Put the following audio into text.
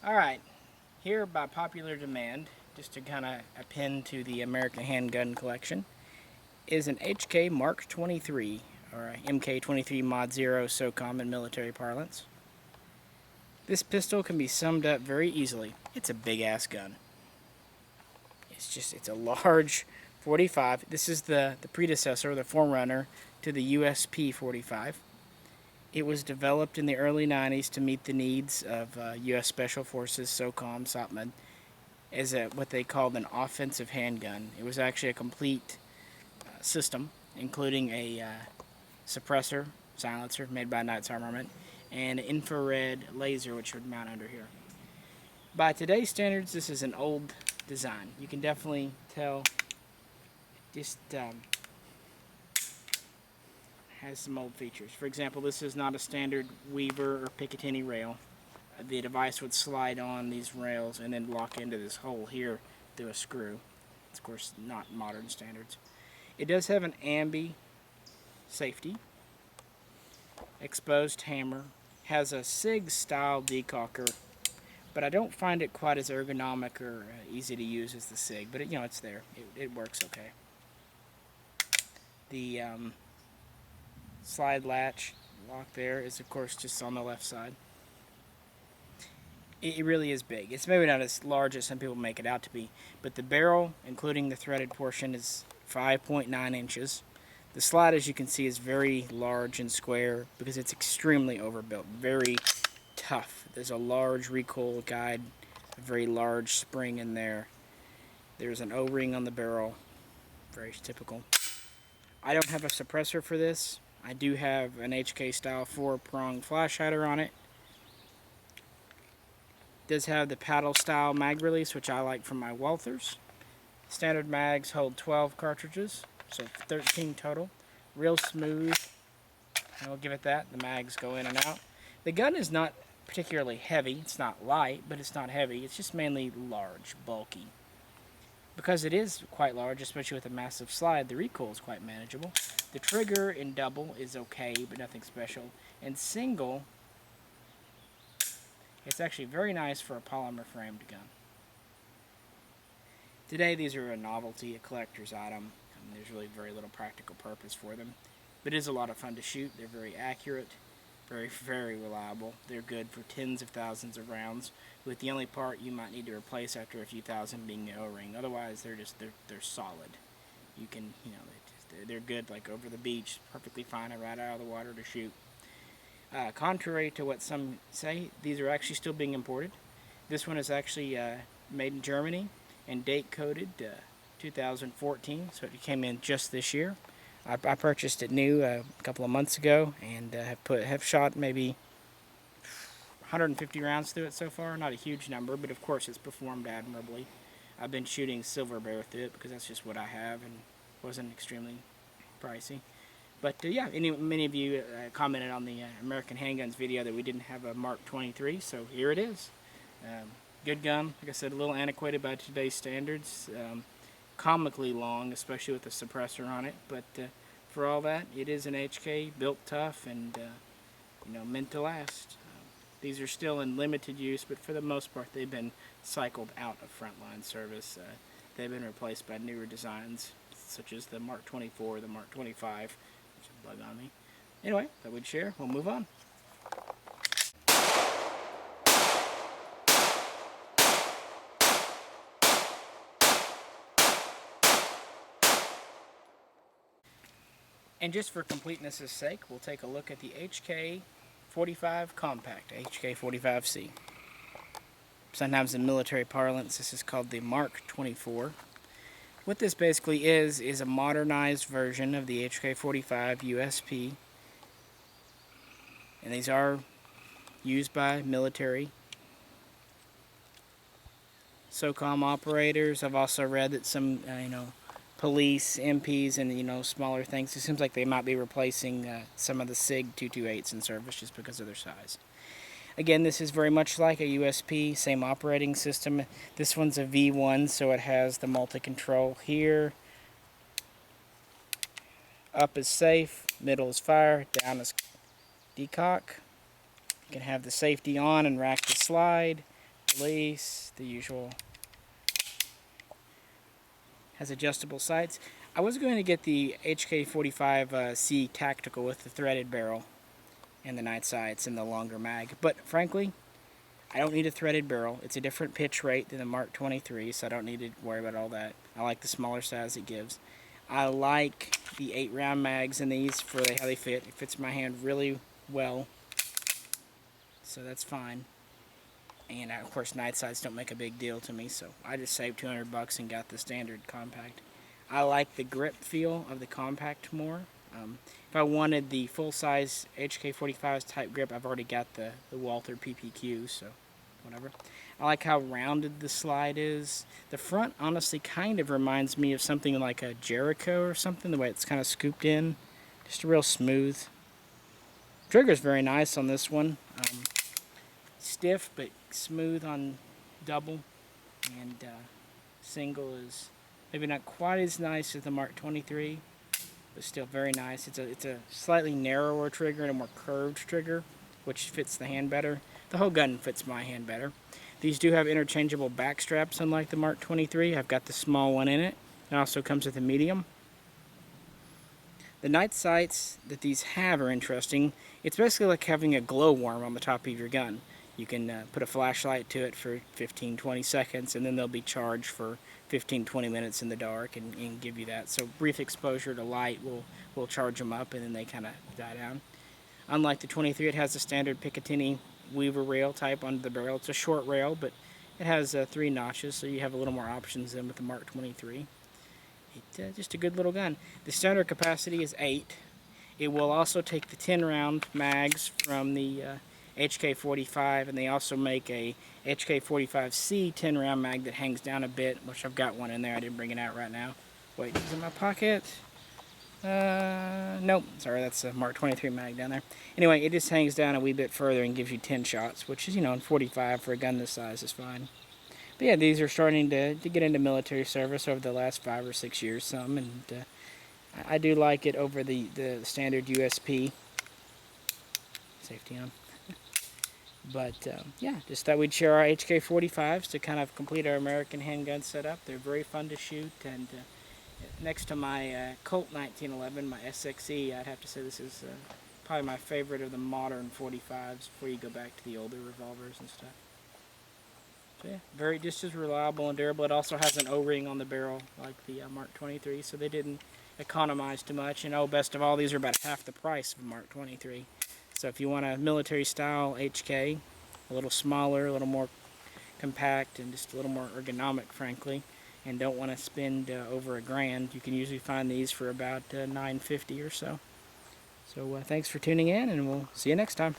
Alright, here by popular demand, just to kind of append to the American Handgun Collection, is an HK Mark 23, or a MK23 Mod 0 SOCOM in military parlance. This pistol can be summed up very easily. It's a big ass gun. It's a large 45. This is the predecessor, the forerunner to the USP-45. It was developed in the early 90s to meet the needs of U.S. Special Forces, SOCOM, SOTMAD, as what they called an offensive handgun. It was actually a complete system, including a suppressor, silencer, made by Knight's Armament, and an infrared laser, which would mount under here. By today's standards, this is an old design. You can definitely tell just has some old features. For example, this is not a standard Weaver or Picatinny rail. The device would slide on these rails and then lock into this hole here through a screw. It's of course not modern standards. It does have an ambi safety, exposed hammer, has a SIG style decocker, but I don't find it quite as ergonomic or easy to use as the SIG, but it's there. It works okay. The slide latch lock there is of course just on the left side. It really is big. It's maybe not as large as some people make it out to be, but the barrel, including the threaded portion, is 5.9 inches. The slide, as you can see, is very large and square because it's extremely overbuilt, very tough. There's a large recoil guide, a very large spring in there. There's an O-ring on the barrel, very typical. I don't have a suppressor for this. I do have an HK style 4-prong flash hider on it. It does have the paddle style mag release, which I like from my Walthers. Standard mags hold 12 cartridges, so 13 total. Real smooth, I will give it that. The mags go in and out. The gun is not particularly heavy. It's not light, but it's not heavy. It's just mainly large, bulky. Because it is quite large, especially with a massive slide, the recoil is quite manageable. The trigger in double is okay, but nothing special. And single, it's actually very nice for a polymer framed gun. Today these are a novelty, a collector's item. There's really very little practical purpose for them. But it is a lot of fun to shoot. They're very accurate, very, very reliable. They're good for tens of thousands of rounds, with the only part you might need to replace after a few thousand being the O-ring. Otherwise, they're solid. You can, they're good like over the beach, perfectly fine right out of the water to shoot. Contrary to what some say, these are actually still being imported. This one is actually made in Germany and date coded 2014, so it came in just this year. I purchased it new a couple of months ago and have shot maybe 150 rounds through it so far. Not a huge number, but of course it's performed admirably. I've been shooting silver bear through it because that's just what I have and wasn't extremely pricey. But yeah, many of you commented on the American Handguns video that we didn't have a Mark 23, so here it is. Good gun, like I said, a little antiquated by today's standards. Comically long, especially with the suppressor on it, but for all that, it is an HK, built tough and meant to last. These are still in limited use, but for the most part they've been cycled out of frontline service. They've been replaced by newer designs such as the Mark 24, the Mark 25, which is a bug on me. Anyway, that we'd share. We'll move on. And just for completeness' sake, we'll take a look at the Hk45 Compact, Hk45C. Sometimes in military parlance, this is called the Mark 24. What this basically is a modernized version of the Hk45 USP. And these are used by military SOCOM operators. I've also read that some, police, MPs, and smaller things. It seems like they might be replacing some of the SIG 228s in service just because of their size. Again, this is very much like a USP, same operating system. This one's a V1, so it has the multi-control here. Up is safe, middle is fire, down is decock. You can have the safety on and rack the slide. release, the usual. Has adjustable sights. I was going to get the Hk45 C Tactical with the threaded barrel and the night sights and the longer mag, but frankly, I don't need a threaded barrel. It's a different pitch rate than the Mark 23, so I don't need to worry about all that. I like the smaller size it gives. I like the 8-round mags in these for how they fit. It fits my hand really well, so that's fine. And of course, night sights don't make a big deal to me, so I just saved $200 and got the standard compact. I like the grip feel of the compact more. If I wanted the full-size Hk45's type grip, I've already got the Walther PPQ, so whatever. I like how rounded the slide is. The front honestly kind of reminds me of something like a Jericho or something, the way it's kind of scooped in. Just real smooth. Trigger's very nice on this one. Stiff but smooth on double, and single is maybe not quite as nice as the Mark 23, but still very nice. It's a slightly narrower trigger and a more curved trigger, which fits the hand better. The whole gun fits my hand better. These do have interchangeable back straps, unlike the Mark 23. I've got the small one in it. It also comes with a medium. The night sights that these have are interesting. It's basically like having a glow worm on the top of your gun. You can put a flashlight to it for 15-20 seconds, and then they'll be charged for 15-20 minutes in the dark and give you that. So brief exposure to light will charge them up, and then they kind of die down. Unlike the 23, it has a standard Picatinny Weaver rail type under the barrel. It's a short rail, but it has 3 notches, so you have a little more options than with the Mark 23. It's just a good little gun. The standard capacity is 8. It will also take the 10-round mags from the Hk45, and they also make a Hk45C 10-round mag that hangs down a bit, which I've got one in there. I didn't bring it out right now. Wait, is it in my pocket? Nope. Sorry, that's a Mark 23 mag down there. Anyway, it just hangs down a wee bit further and gives you 10 shots, which is, in 45 for a gun this size is fine. But yeah, these are starting to get into military service over the last 5 or 6 years, some, and I do like it over the standard USP. Safety on. But yeah, just thought we'd share our Hk45s to kind of complete our American handgun setup. They're very fun to shoot, and next to my Colt 1911, my SXE, I'd have to say this is probably my favorite of the modern 45s before you go back to the older revolvers and stuff. So yeah, just as reliable and durable. It also has an O-ring on the barrel like the Mark 23, so they didn't economize too much. And oh, best of all, these are about half the price of a Mark 23. So if you want a military-style HK, a little smaller, a little more compact, and just a little more ergonomic, frankly, and don't want to spend over $1,000, you can usually find these for about $950 or so. So thanks for tuning in, and we'll see you next time.